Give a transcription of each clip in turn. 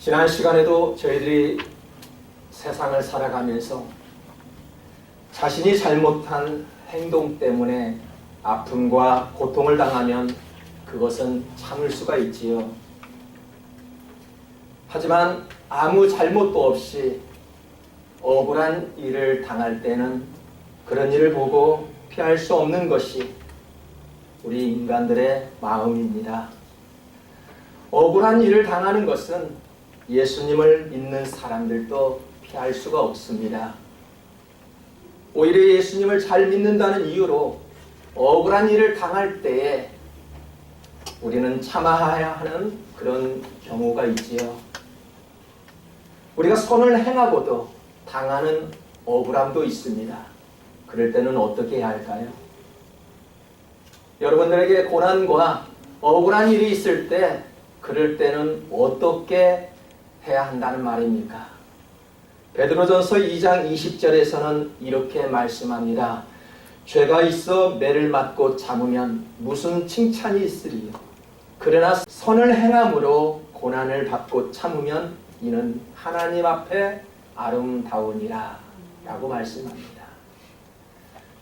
지난 시간에도 저희들이 세상을 살아가면서 자신이 잘못한 행동 때문에 아픔과 고통을 당하면 그것은 참을 수가 있지요. 하지만 아무 잘못도 없이 억울한 일을 당할 때는 그런 일을 보고 피할 수 없는 것이 우리 인간들의 마음입니다. 억울한 일을 당하는 것은 예수님을 믿는 사람들도 피할 수가 없습니다. 오히려 예수님을 잘 믿는다는 이유로 억울한 일을 당할 때에 우리는 참아야 하는 그런 경우가 있지요. 우리가 선을 행하고도 당하는 억울함도 있습니다. 그럴 때는 어떻게 해야 할까요? 여러분들에게 고난과 억울한 일이 있을 때 그럴 때는 어떻게 해야 한다는 말입니까? 베드로전서 2장 20절에서는 이렇게 말씀합니다. 죄가 있어 매를 맞고 참으면 무슨 칭찬이 있으리요. 그러나 선을 행함으로 고난을 받고 참으면 이는 하나님 앞에 아름다우니라 라고 말씀합니다.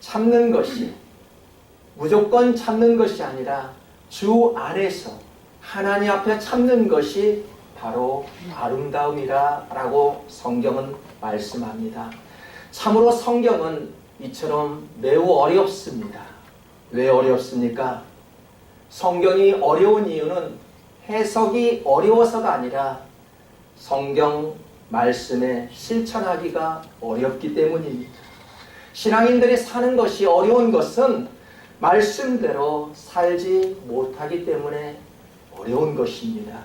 참는 것이 무조건 참는 것이 아니라 주 안에서 하나님 앞에 참는 것이 바로 아름다움이라 라고 성경은 말씀합니다. 참으로 성경은 이처럼 매우 어렵습니다. 왜 어렵습니까? 성경이 어려운 이유는 해석이 어려워서가 아니라 성경 말씀에 실천하기가 어렵기 때문입니다. 신앙인들이 사는 것이 어려운 것은 말씀대로 살지 못하기 때문에 어려운 것입니다.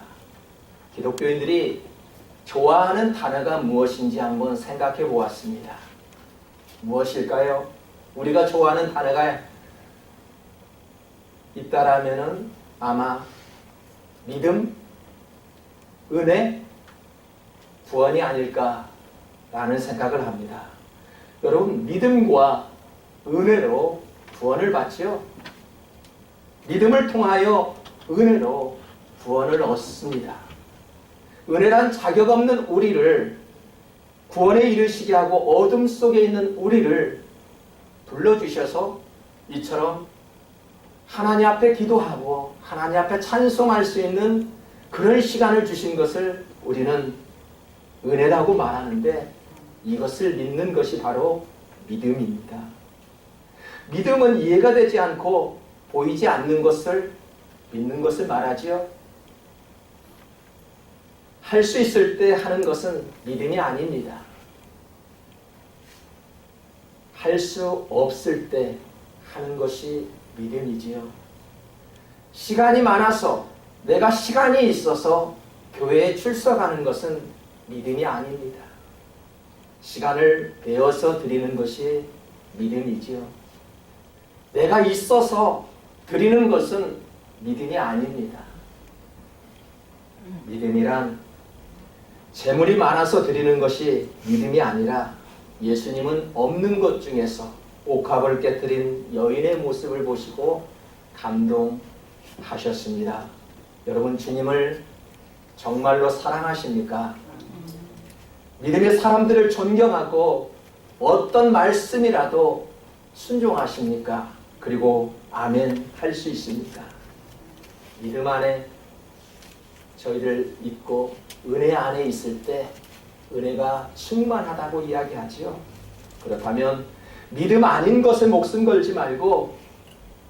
기독교인들이 좋아하는 단어가 무엇인지 한번 생각해 보았습니다. 무엇일까요? 우리가 좋아하는 단어가 있다라면은 아마 믿음, 은혜, 구원이 아닐까라는 생각을 합니다. 여러분, 믿음과 은혜로 구원을 받지요. 믿음을 통하여 은혜로 구원을 얻습니다. 은혜란 자격 없는 우리를 구원에 이르시게 하고 어둠 속에 있는 우리를 불러주셔서 이처럼 하나님 앞에 기도하고 하나님 앞에 찬송할 수 있는 그런 시간을 주신 것을 우리는 은혜라고 말하는데 이것을 믿는 것이 바로 믿음입니다. 믿음은 이해가 되지 않고 보이지 않는 것을 믿는 것을 말하지요. 할 수 있을 때 하는 것은 믿음이 아닙니다. 할 수 없을 때 하는 것이 믿음이지요. 시간이 많아서 내가 시간이 있어서 교회에 출석하는 것은 믿음이 아닙니다. 시간을 베어서 드리는 것이 믿음이지요. 내가 있어서 드리는 것은 믿음이 아닙니다. 믿음이란 재물이 많아서 드리는 것이 믿음이 아니라 예수님은 없는 것 중에서 옥합을 깨뜨린 여인의 모습을 보시고 감동하셨습니다. 여러분, 주님을 정말로 사랑하십니까? 믿음의 사람들을 존경하고 어떤 말씀이라도 순종하십니까? 그리고 아멘 할 수 있습니까? 믿음 안에 저희를 믿고 은혜 안에 있을 때 은혜가 충만하다고 이야기하지요. 그렇다면 믿음 아닌 것에 목숨 걸지 말고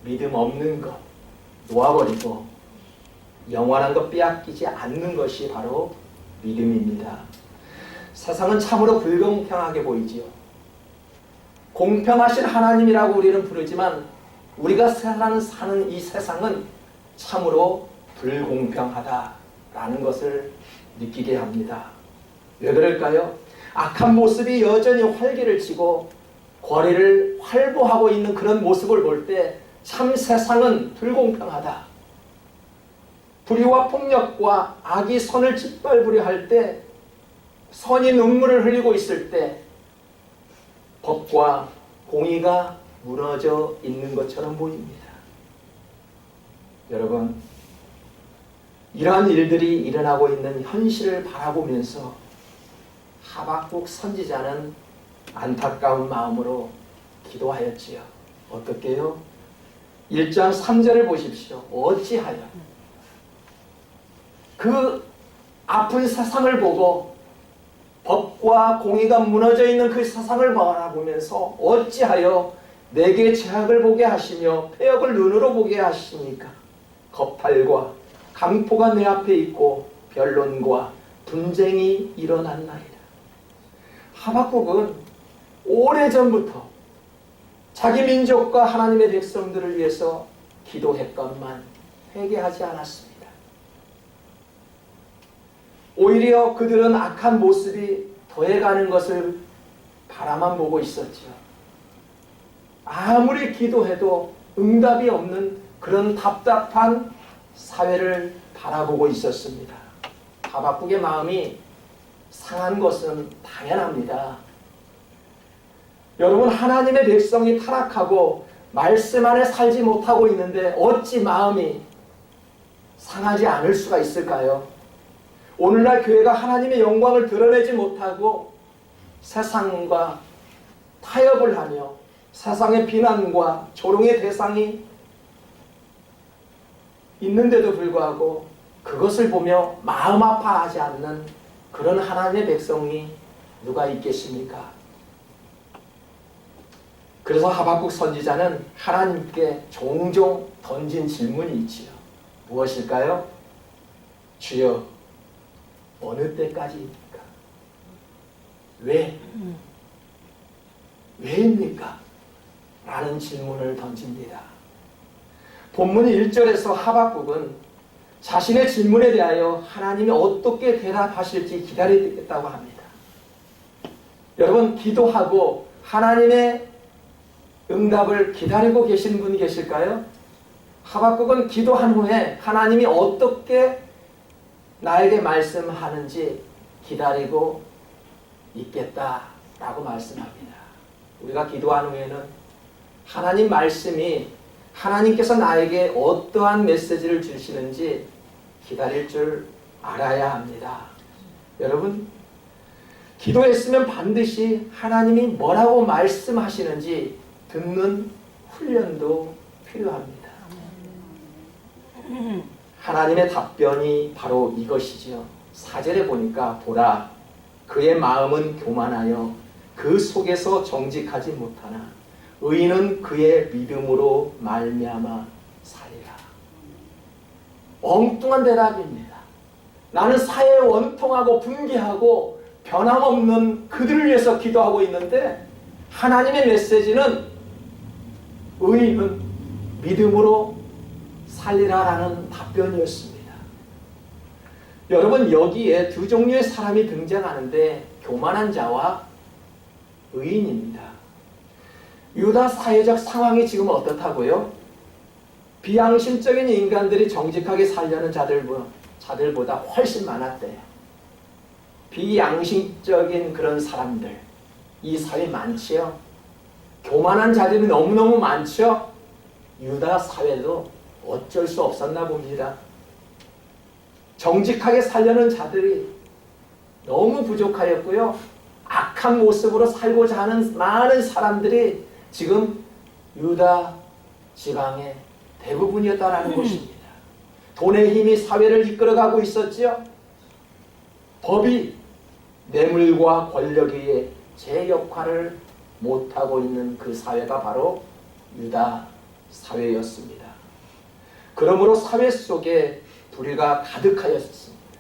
믿음 없는 것 놓아버리고 영원한 것 빼앗기지 않는 것이 바로 믿음입니다. 세상은 참으로 불공평하게 보이지요. 공평하신 하나님이라고 우리는 부르지만 우리가 사는 이 세상은 참으로 불공평하다라는 것을 느끼게 합니다. 왜 그럴까요? 악한 모습이 여전히 활기를 치고 거리를 활보하고 있는 그런 모습을 볼 때 참 세상은 불공평하다. 불의와 폭력과 악이 선을 짓밟으려 할 때, 선이 눈물을 흘리고 있을 때 법과 공의가 무너져 있는 것처럼 보입니다. 여러분, 이러한 일들이 일어나고 있는 현실을 바라보면서 하박국 선지자는 안타까운 마음으로 기도하였지요. 어떻게요? 1장 3절을 보십시오. 어찌하여 그 아픈 세상을 보고 법과 공의가 무너져 있는 그 세상을 바라보면서 어찌하여 내게 죄악을 보게 하시며 폐역을 눈으로 보게 하시니까 겁탈과 강포가 내 앞에 있고 변론과 분쟁이 일어난 날이다. 하박국은 오래전부터 자기 민족과 하나님의 백성들을 위해서 기도했건만 회개하지 않았습니다. 오히려 그들은 악한 모습이 더해가는 것을 바라만 보고 있었죠. 아무리 기도해도 응답이 없는 그런 답답한 사회를 바라보고 있었습니다. 하박국의 마음이 상한 것은 당연합니다. 여러분, 하나님의 백성이 타락하고 말씀 안에 살지 못하고 있는데 어찌 마음이 상하지 않을 수가 있을까요? 오늘날 교회가 하나님의 영광을 드러내지 못하고 세상과 타협을 하며 세상의 비난과 조롱의 대상이 있는데도 불구하고 그것을 보며 마음 아파하지 않는 그런 하나님의 백성이 누가 있겠습니까? 그래서 하박국 선지자는 하나님께 종종 던진 질문이 있지요. 무엇일까요? 주여, 어느 때까지입니까? 왜입니까? 라는 질문을 던집니다. 본문 1절에서 하박국은 자신의 질문에 대하여 하나님이 어떻게 대답하실지 기다리겠다고 합니다. 여러분, 기도하고 하나님의 응답을 기다리고 계신 분이 계실까요? 하박국은 기도한 후에 하나님이 어떻게 나에게 말씀하는지 기다리고 있겠다라고 말씀합니다. 우리가 기도한 후에는 하나님 말씀이 하나님께서 나에게 어떠한 메시지를 주시는지 기다릴 줄 알아야 합니다. 여러분, 기도했으면 반드시 하나님이 뭐라고 말씀하시는지 듣는 훈련도 필요합니다. 하나님의 답변이 바로 이것이지요. 4절에 보니까 보라, 그의 마음은 교만하여 그 속에서 정직하지 못하나 의인은 그의 믿음으로 말미암아 살리라. 엉뚱한 대답입니다. 나는 사회에 원통하고 분개하고 변함없는 그들을 위해서 기도하고 있는데 하나님의 메시지는 의인은 믿음으로 살리라라는 답변이었습니다. 여러분, 여기에 두 종류의 사람이 등장하는데 교만한 자와 의인입니다. 유다 사회적 상황이 지금 어떻다고요? 비양심적인 인간들이 정직하게 살려는 자들보다 훨씬 많았대요. 비양심적인 그런 사람들, 이 사회 많지요? 교만한 자들이 너무너무 많죠? 유다 사회도 어쩔 수 없었나 봅니다. 정직하게 살려는 자들이 너무 부족하였고요. 악한 모습으로 살고자 하는 많은 사람들이 지금 유다 지방의 대부분이었다는 것입니다. 돈의 힘이 사회를 이끌어가고 있었지요. 법이 뇌물과 권력의 제 역할을 못하고 있는 그 사회가 바로 유다 사회였습니다. 그러므로 사회 속에 불의가 가득하였습니다.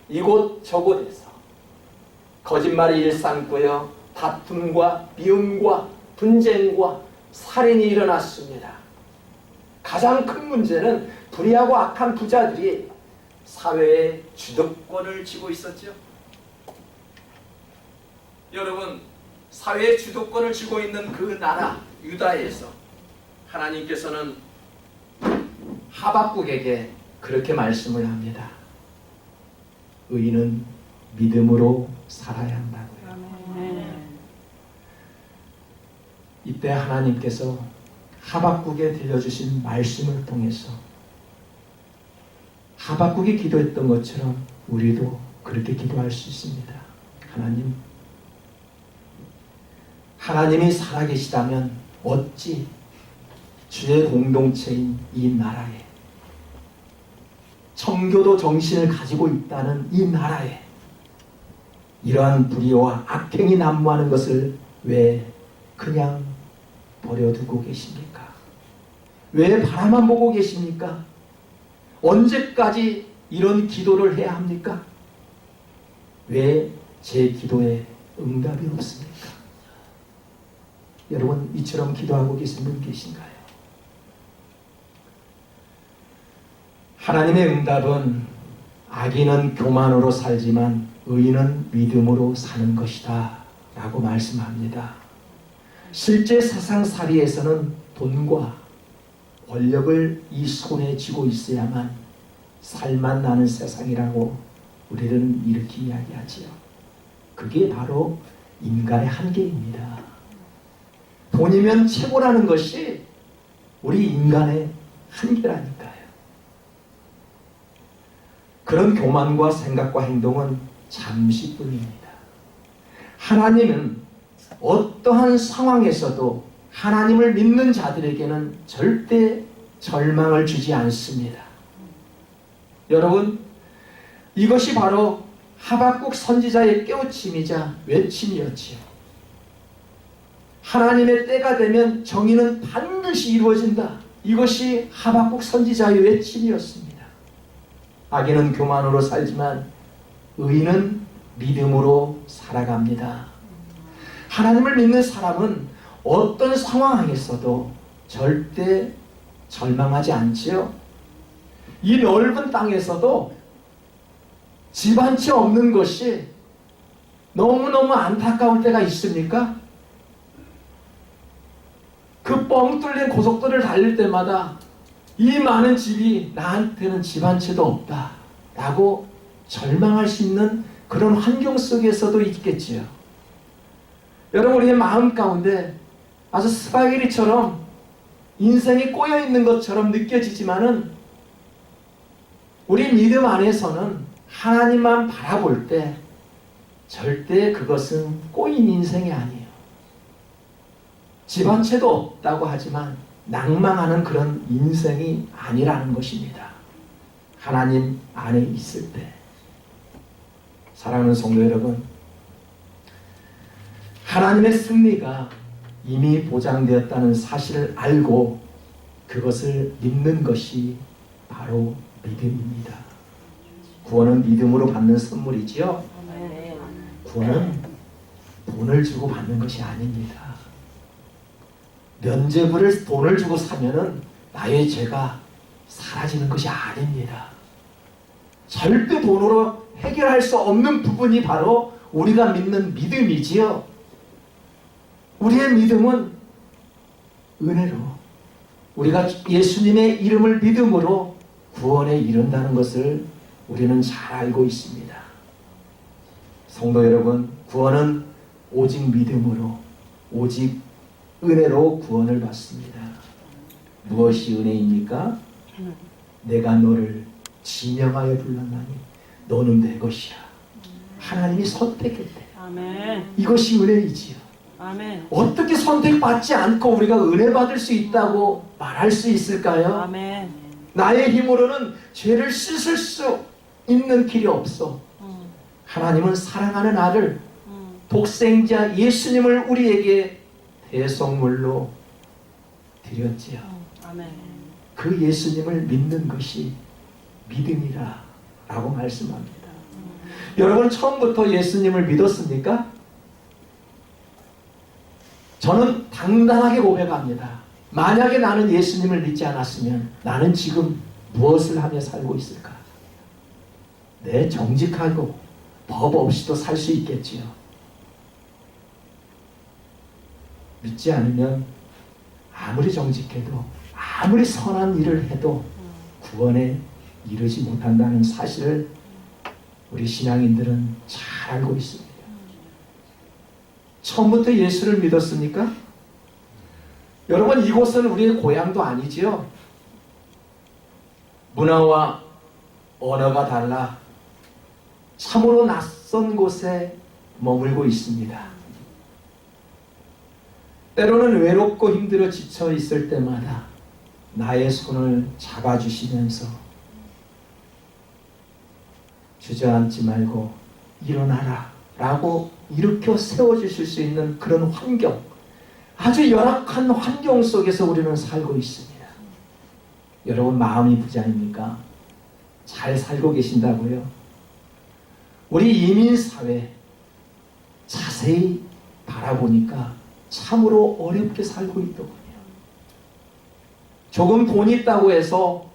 이곳저곳에서 거짓말이 일삼고요, 다툼과 미움과 분쟁과 살인이 일어났습니다. 가장 큰 문제는 불의하고 악한 부자들이 사회의 주도권을 쥐고 있었죠. 여러분, 사회의 주도권을 쥐고 있는 그 나라 유다에서 하나님께서는 하박국에게 그렇게 말씀을 합니다. 의인은 믿음으로 살아야 한다고요. 이때 하나님께서 하박국에 들려주신 말씀을 통해서 하박국이 기도했던 것처럼 우리도 그렇게 기도할 수 있습니다. 하나님이 살아계시다면 어찌 주의 공동체인 이 나라에, 청교도 정신을 가지고 있다는 이 나라에 이러한 불의와 악행이 난무하는 것을 왜 그냥 버려두고 계십니까? 왜 바라만 보고 계십니까? 언제까지 이런 기도를 해야 합니까? 왜 제 기도에 응답이 없습니까? 여러분, 이처럼 기도하고 계신 분 계신가요? 하나님의 응답은 악인은 교만으로 살지만 의인은 믿음으로 사는 것이다 라고 말씀합니다. 실제 세상살이에서는 돈과 권력을 이 손에 쥐고 있어야만 살만 나는 세상이라고 우리는 이렇게 이야기하지요. 그게 바로 인간의 한계입니다. 돈이면 최고라는 것이 우리 인간의 한계라니까요. 그런 교만과 생각과 행동은 잠시뿐입니다. 하나님은 어떠한 상황에서도 하나님을 믿는 자들에게는 절대 절망을 주지 않습니다. 여러분, 이것이 바로 하박국 선지자의 깨우침이자 외침이었지요. 하나님의 때가 되면 정의는 반드시 이루어진다. 이것이 하박국 선지자의 외침이었습니다. 악인은 교만으로 살지만 의인은 믿음으로 살아갑니다. 하나님을 믿는 사람은 어떤 상황에서도 절대 절망하지 않지요. 이 넓은 땅에서도 집 한 채 없는 것이 너무너무 안타까울 때가 있습니까? 그 뻥 뚫린 고속도로를 달릴 때마다 이 많은 집이 나한테는 집 한 채도 없다 라고 절망할 수 있는 그런 환경 속에서도 있겠지요. 여러분, 우리의 마음 가운데 아주 스파게티처럼 인생이 꼬여있는 것처럼 느껴지지만은 우리 믿음 안에서는 하나님만 바라볼 때 절대 그것은 꼬인 인생이 아니에요. 집 한 채도 없다고 하지만 낭망하는 그런 인생이 아니라는 것입니다. 하나님 안에 있을 때. 사랑하는 성도 여러분, 하나님의 승리가 이미 보장되었다는 사실을 알고 그것을 믿는 것이 바로 믿음입니다. 구원은 믿음으로 받는 선물이지요. 구원은 돈을 주고 받는 것이 아닙니다. 면죄부를 돈을 주고 사면은 나의 죄가 사라지는 것이 아닙니다. 절대 돈으로 해결할 수 없는 부분이 바로 우리가 믿는 믿음이지요. 우리의 믿음은 은혜로, 우리가 예수님의 이름을 믿음으로 구원에 이른다는 것을 우리는 잘 알고 있습니다. 성도 여러분, 구원은 오직 믿음으로, 오직 은혜로 구원을 받습니다. 무엇이 은혜입니까? 내가 너를 지명하여 불렀나니 너는 내 것이야. 하나님이 선택했대. 아멘. 이것이 은혜이지요. 아멘. 어떻게 선택받지 않고 우리가 은혜 받을 수 있다고 말할 수 있을까요? 아멘. 나의 힘으로는 죄를 씻을 수 있는 길이 없어. 하나님은 사랑하는 아들, 독생자 예수님을 우리에게 대속물로 드렸지요. 아멘. 그 예수님을 믿는 것이 믿음이라 라고 말씀합니다. 여러분, 처음부터 예수님을 믿었습니까? 저는 당당하게 고백합니다. 만약에 나는 예수님을 믿지 않았으면 나는 지금 무엇을 하며 살고 있을까? 네, 정직하고 법 없이도 살 수 있겠지요. 믿지 않으면 아무리 정직해도 아무리 선한 일을 해도 구원에 이르지 못한다는 사실을 우리 신앙인들은 잘 알고 있습니다. 처음부터 예수를 믿었습니까? 여러분, 이곳은 우리의 고향도 아니지요. 문화와 언어가 달라 참으로 낯선 곳에 머물고 있습니다. 때로는 외롭고 힘들어 지쳐 있을 때마다 나의 손을 잡아주시면서 주저앉지 말고 일어나라 라고 일으켜 세워주실 수 있는 그런 환경, 아주 열악한 환경 속에서 우리는 살고 있습니다. 여러분 마음이 부자입니까? 잘 살고 계신다고요? 우리 이민사회 자세히 바라보니까 참으로 어렵게 살고 있더군요. 조금 돈 있다고 해서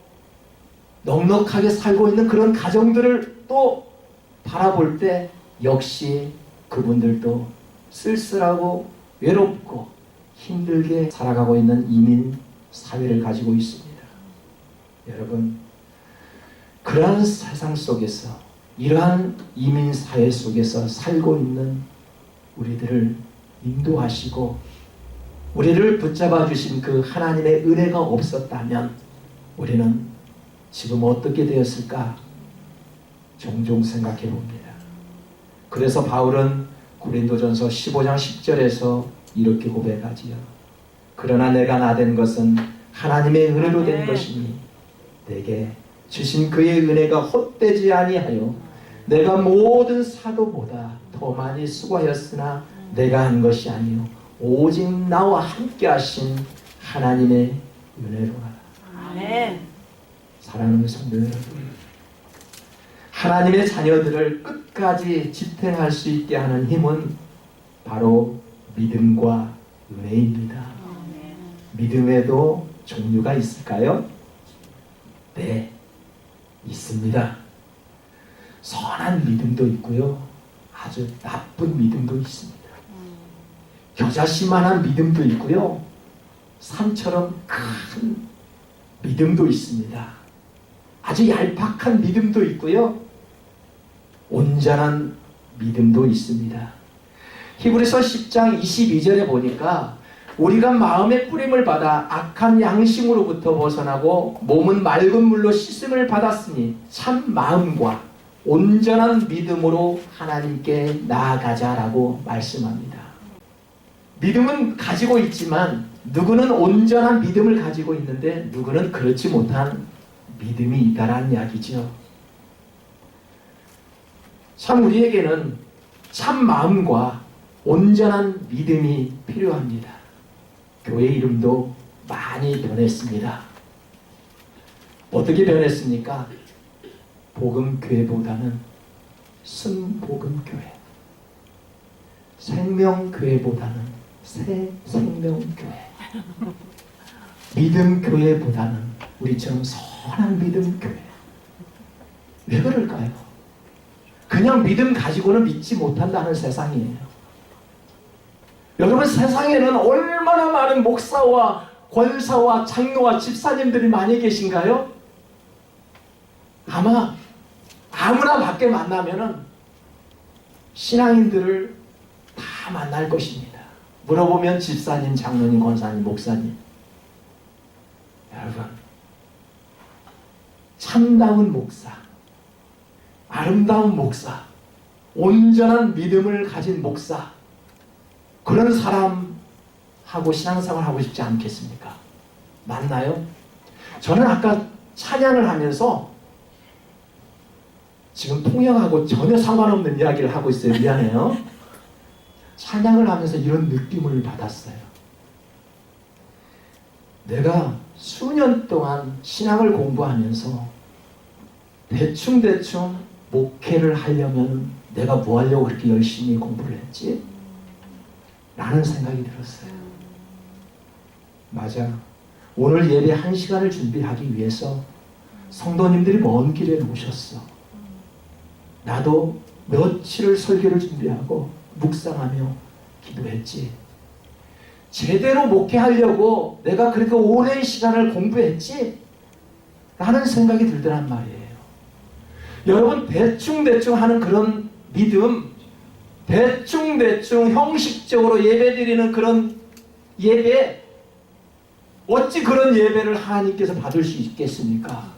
넉넉하게 살고 있는 그런 가정들을 또 바라볼 때 역시 그분들도 쓸쓸하고 외롭고 힘들게 살아가고 있는 이민 사회를 가지고 있습니다. 여러분, 그러한 세상 속에서 이러한 이민 사회 속에서 살고 있는 우리들을 인도하시고 우리를 붙잡아 주신 그 하나님의 은혜가 없었다면 우리는 지금 어떻게 되었을까 종종 생각해 봅니다. 그래서 바울은 고린도전서 15장 10절에서 이렇게 고백하지요. 그러나 내가 나된 것은 하나님의 은혜로 된 것이니 내게 주신 그의 은혜가 헛되지 아니하여 내가 모든 사도보다 더 많이 수고하였으나 내가 한 것이 아니요 오직 나와 함께 하신 하나님의 은혜로라. 아멘. 사랑하는 성도 여러분, 하나님의 자녀들을 끝까지 지탱할 수 있게 하는 힘은 바로 믿음과 은혜입니다. 믿음에도 종류가 있을까요? 네, 있습니다. 선한 믿음도 있고요, 아주 나쁜 믿음도 있습니다. 겨자씨만한 믿음도 있고요, 산처럼 큰 믿음도 있습니다. 아주 얄팍한 믿음도 있고요, 온전한 믿음도 있습니다. 히브리서 10장 22절에 보니까 우리가 마음의 뿌림을 받아 악한 양심으로부터 벗어나고 몸은 맑은 물로 씻음을 받았으니 참 마음과 온전한 믿음으로 하나님께 나아가자라고 말씀합니다. 믿음은 가지고 있지만 누구는 온전한 믿음을 가지고 있는데 누구는 그렇지 못한 믿음이 있다라는 이야기죠. 참 우리에게는 참 마음과 온전한 믿음이 필요합니다. 교회 이름도 많이 변했습니다. 어떻게 변했습니까? 복음교회보다는 순복음교회, 생명교회보다는 새 생명교회, 믿음교회보다는 우리처럼 선한 믿음교회. 왜 그럴까요? 그냥 믿음 가지고는 믿지 못한다는 세상이에요. 여러분, 세상에는 얼마나 많은 목사와 권사와 장로와 집사님들이 많이 계신가요? 아마 아무나 밖에 만나면은 신앙인들을 다 만날 것입니다. 물어보면 집사님, 장로님, 권사님, 목사님. 여러분, 참다운 목사, 아름다운 목사, 온전한 믿음을 가진 목사, 그런 사람하고 신앙생활 하고 싶지 않겠습니까? 맞나요? 저는 아까 찬양을 하면서 지금 통역하고 전혀 상관없는 이야기를 하고 있어요. 미안해요. 찬양을 하면서 이런 느낌을 받았어요. 내가 수년 동안 신앙을 공부하면서 대충 목회를 하려면 내가 뭐 하려고 그렇게 열심히 공부를 했지? 라는 생각이 들었어요. 맞아. 오늘 예배 1시간을 준비하기 위해서 성도님들이 먼 길에 오셨어. 나도 며칠을 설교를 준비하고 묵상하며 기도했지. 제대로 목회하려고 내가 그렇게 오랜 시간을 공부했지? 라는 생각이 들더란 말이에요. 여러분, 대충 하는 그런 믿음, 대충 형식적으로 예배 드리는 그런 예배, 어찌 그런 예배를 하나님께서 받을 수 있겠습니까?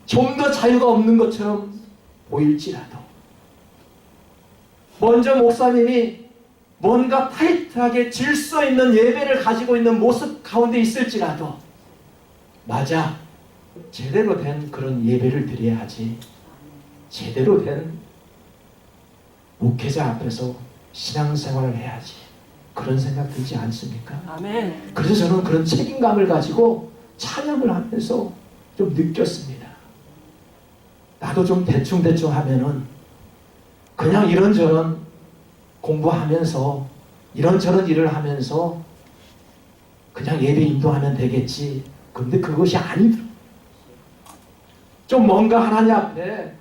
좀 더 자유가 없는 것처럼 보일지라도, 먼저 목사님이 뭔가 타이트하게 질서 있는 예배를 가지고 있는 모습 가운데 있을지라도, 맞아, 제대로 된 그런 예배를 드려야지, 제대로 된 목회자 앞에서 신앙생활을 해야지, 그런 생각 들지 않습니까? 아멘. 그래서 저는 그런 책임감을 가지고 찬양을 하면서 좀 느꼈습니다. 나도 좀 대충대충 하면은 그냥 이런저런 공부하면서 이런저런 일을 하면서 그냥 예배 인도하면 되겠지. 근데 그것이 아니더라. 좀 뭔가 하나님 앞에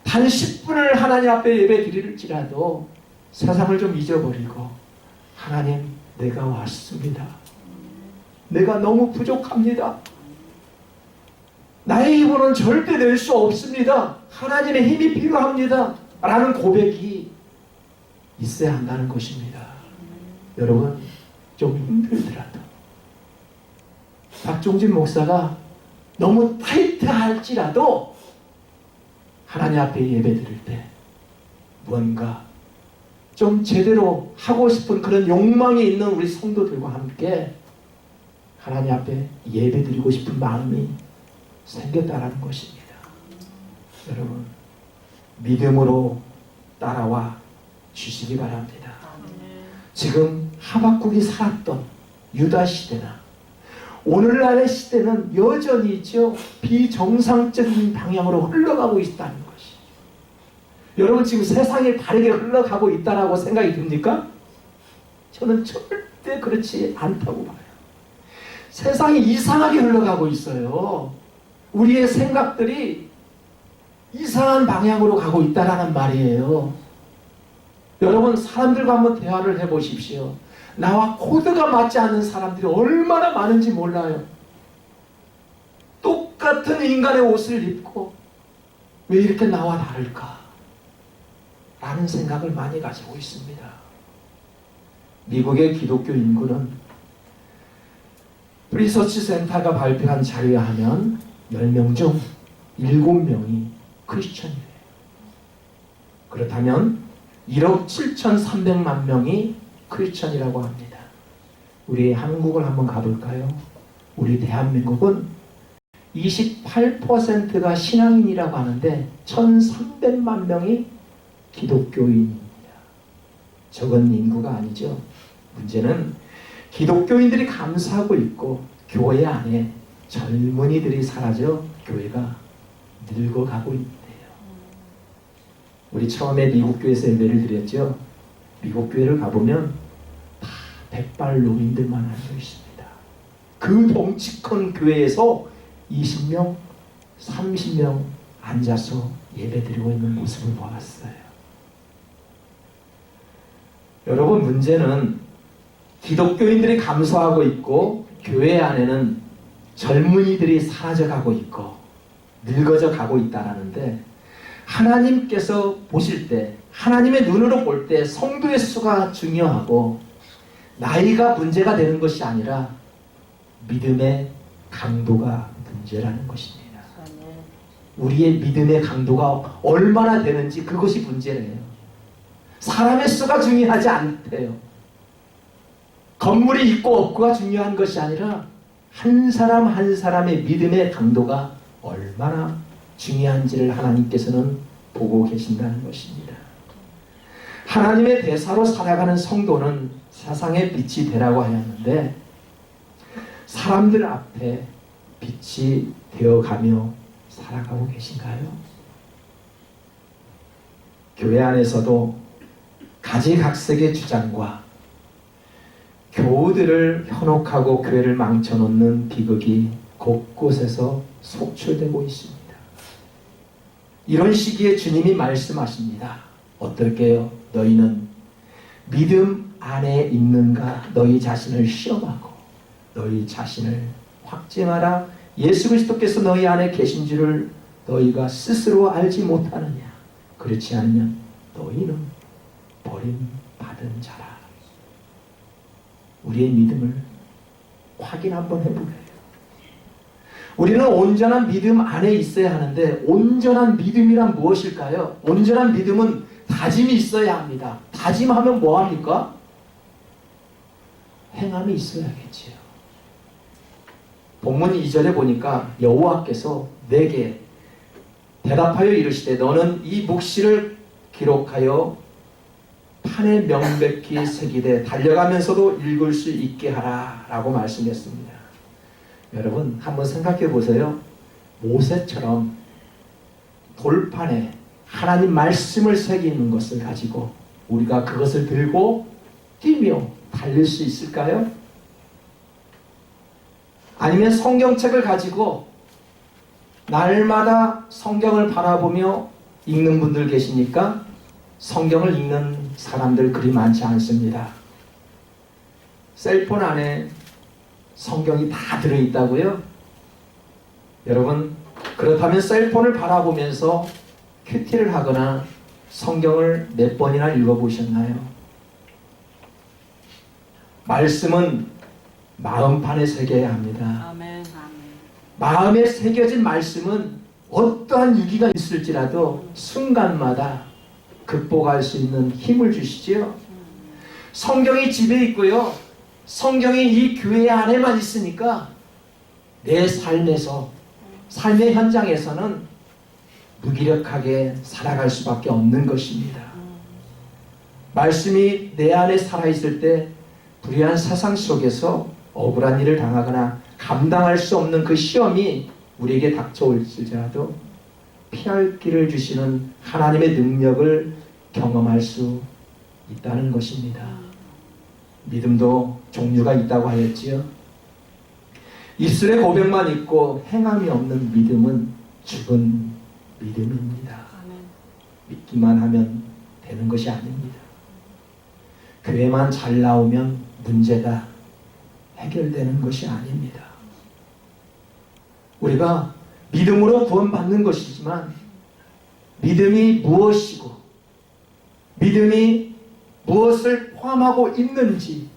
단 10분을 하나님 앞에 예배 드릴지라도 세상을 좀 잊어버리고, 하나님, 내가 왔습니다. 내가 너무 부족합니다. 나의 힘으로는 절대 낼 수 없습니다. 하나님의 힘이 필요합니다. 라는 고백이 있어야 한다는 것입니다. 여러분, 좀 힘들더라도 박종진 목사가 너무 타이트할지라도 하나님 앞에 예배 드릴 때 뭔가 좀 제대로 하고 싶은 그런 욕망이 있는 우리 성도들과 함께 하나님 앞에 예배 드리고 싶은 마음이 생겼다라는 것입니다. 여러분, 믿음으로 따라와 주시기 바랍니다. 지금 하박국이 살았던 유다 시대나 오늘날의 시대는 여전히 있죠. 비정상적인 방향으로 흘러가고 있다는 것이. 여러분, 지금 세상이 바르게 흘러가고 있다라고 생각이 듭니까? 저는 절대 그렇지 않다고 봐요. 세상이 이상하게 흘러가고 있어요. 우리의 생각들이 이상한 방향으로 가고 있다라는 말이에요. 여러분, 사람들과 한번 대화를 해보십시오. 나와 코드가 맞지 않는 사람들이 얼마나 많은지 몰라요. 똑같은 인간의 옷을 입고 왜 이렇게 나와 다를까? 라는 생각을 많이 가지고 있습니다. 미국의 기독교 인구는 리서치 센터가 발표한 자료에 하면 10명 중 7명이 크리스천이에요. 그렇다면 1억 7,300만 명이 크리스천이라고 합니다. 우리 한국을 한번 가볼까요? 우리 대한민국은 28%가 신앙인이라고 하는데 1,300만 명이 기독교인입니다. 적은 인구가 아니죠. 문제는 기독교인들이 감사하고 있고 교회 안에 젊은이들이 사라져 교회가 늙어가고 있대요. 우리 처음에 미국 교회에서 예배를 드렸죠. 미국 교회를 가보면 다 백발 노인들만 앉아 있습니다. 그 덩치 큰 교회에서 20명, 30명 앉아서 예배 드리고 있는 모습을 보았어요. 여러분, 문제는 기독교인들이 감소하고 있고 교회 안에는 젊은이들이 사라져가고 있고 늙어져 가고 있다라는데, 하나님께서 보실 때, 하나님의 눈으로 볼 때 성도의 수가 중요하고 나이가 문제가 되는 것이 아니라 믿음의 강도가 문제라는 것입니다. 우리의 믿음의 강도가 얼마나 되는지, 그것이 문제래요. 사람의 수가 중요하지 않대요. 건물이 있고 없고가 중요한 것이 아니라 한 사람 한 사람의 믿음의 강도가 얼마나 중요한지를 하나님께서는 보고 계신다는 것입니다. 하나님의 대사로 살아가는 성도는 세상의 빛이 되라고 하였는데, 사람들 앞에 빛이 되어가며 살아가고 계신가요? 교회 안에서도 가지각색의 주장과 교우들을 현혹하고 교회를 망쳐놓는 비극이 곳곳에서 속출되고 있습니다. 이런 시기에 주님이 말씀하십니다. 어떨게요? 너희는 믿음 안에 있는가 너희 자신을 시험하고 너희 자신을 확증하라. 예수 그리스도께서 너희 안에 계신 줄을 너희가 스스로 알지 못하느냐? 그렇지 않으면 너희는 버림받은 자라. 우리의 믿음을 확인 한번 해보게요. 우리는 온전한 믿음 안에 있어야 하는데 온전한 믿음이란 무엇일까요? 온전한 믿음은 다짐이 있어야 합니다. 다짐하면 뭐합니까? 행함이 있어야겠지요. 본문 2절에 보니까 여호와께서 내게 대답하여 이르시되 너는 이 묵시를 기록하여 판에 명백히 새기되 달려가면서도 읽을 수 있게 하라 라고 말씀했습니다. 여러분 한번 생각해 보세요. 모세처럼 돌판에 하나님 말씀을 새기는 것을 가지고 우리가 그것을 들고 뛰며 달릴 수 있을까요? 아니면 성경책을 가지고 날마다 성경을 바라보며 읽는 분들 계시니까 성경을 읽는 사람들 그리 많지 않습니다. 셀폰 안에 성경이 다 들어있다고요? 여러분 그렇다면 셀폰을 바라보면서 큐티를 하거나 성경을 몇 번이나 읽어보셨나요? 말씀은 마음판에 새겨야 합니다. 아멘. 마음에 새겨진 말씀은 어떠한 위기가 있을지라도 순간마다 극복할 수 있는 힘을 주시지요. 성경이 집에 있고요. 성경이 이 교회 안에만 있으니까 내 삶에서 삶의 현장에서는 무기력하게 살아갈 수밖에 없는 것입니다. 말씀이 내 안에 살아있을 때 불의한 세상 속에서 억울한 일을 당하거나 감당할 수 없는 그 시험이 우리에게 닥쳐올지라도 피할 길을 주시는 하나님의 능력을 경험할 수 있다는 것입니다. 믿음도 종류가 있다고 하였지요. 입술에 고백만 있고 행함이 없는 믿음은 죽은 믿음입니다. 믿기만 하면 되는 것이 아닙니다. 교회만 잘 나오면 문제가 해결되는 것이 아닙니다. 우리가 믿음으로 구원받는 것이지만 믿음이 무엇이고 믿음이 무엇을 포함하고 있는지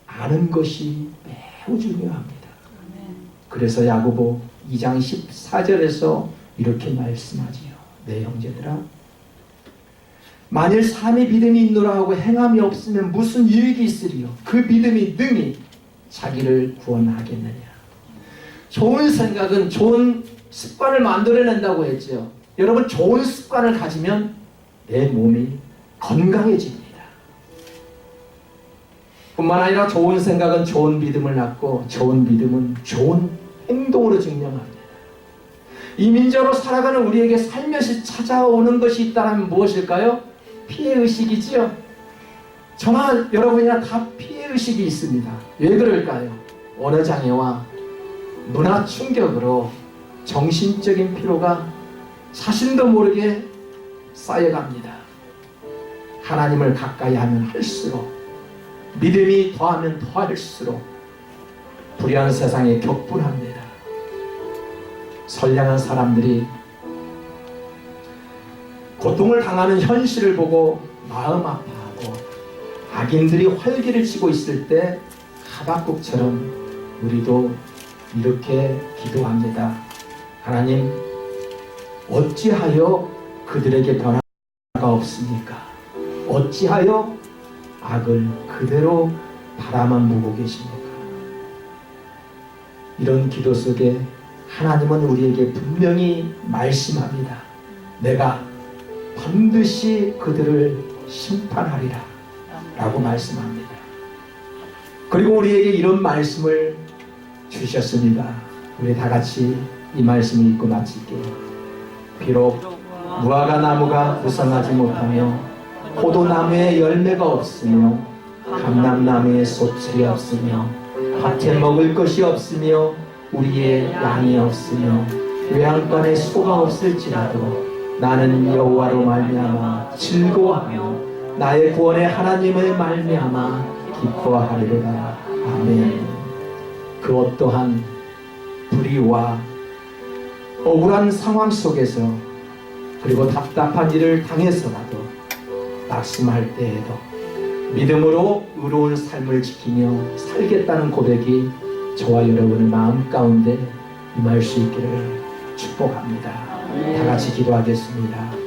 아는 것이 매우 중요합니다. 그래서 야고보 2장 14절에서 이렇게 말씀하지요. 내 형제들아 만일 사람이 믿음이 있노라 하고 행함이 없으면 무슨 유익이 있으리요? 그 믿음이 능히 자기를 구원하겠느냐. 좋은 생각은 좋은 습관을 만들어낸다고 했죠. 여러분 좋은 습관을 가지면 내 몸이 건강해집니다. 뿐만 아니라 좋은 생각은 좋은 믿음을 낳고 좋은 믿음은 좋은 행동으로 증명합니다. 이민자로 살아가는 우리에게 살며시 찾아오는 것이 있다면 무엇일까요? 피해의식이지요. 저나 여러분이나 다 피해의식이 있습니다. 왜 그럴까요? 언어장애와 문화 충격으로 정신적인 피로가 자신도 모르게 쌓여갑니다. 하나님을 가까이 하면 할수록 믿음이 더하면 더할수록 불의한 세상에 격분합니다. 선량한 사람들이 고통을 당하는 현실을 보고 마음 아파하고 악인들이 활기를 치고 있을 때 하박국처럼 우리도 이렇게 기도합니다. 하나님, 어찌하여 그들에게 변화가 없습니까? 어찌하여 악을 그대로 바라만 보고 계십니까? 이런 기도 속에 하나님은 우리에게 분명히 말씀합니다. 내가 반드시 그들을 심판하리라 라고 말씀합니다. 그리고 우리에게 이런 말씀을 주셨습니다. 우리 다 같이 이 말씀을 읽고 마칠게요. 비록 무화과 나무가 부성하지 못하며 포도나무에 열매가 없으며 감람나무에 소출이 없으며 밭에 먹을 것이 없으며 우리의 양이 없으며 외양간에 소가 없을지라도 나는 여호와로 말미암아 즐거워하며 나의 구원의 하나님의 말미암아 기뻐하리로다. 아멘. 그 어떠한 불의와 억울한 상황 속에서 그리고 답답한 일을 당해서라도 낙심할 때에도 믿음으로 의로운 삶을 지키며 살겠다는 고백이 저와 여러분의 마음 가운데 임할 수 있기를 축복합니다. 다 같이 기도하겠습니다.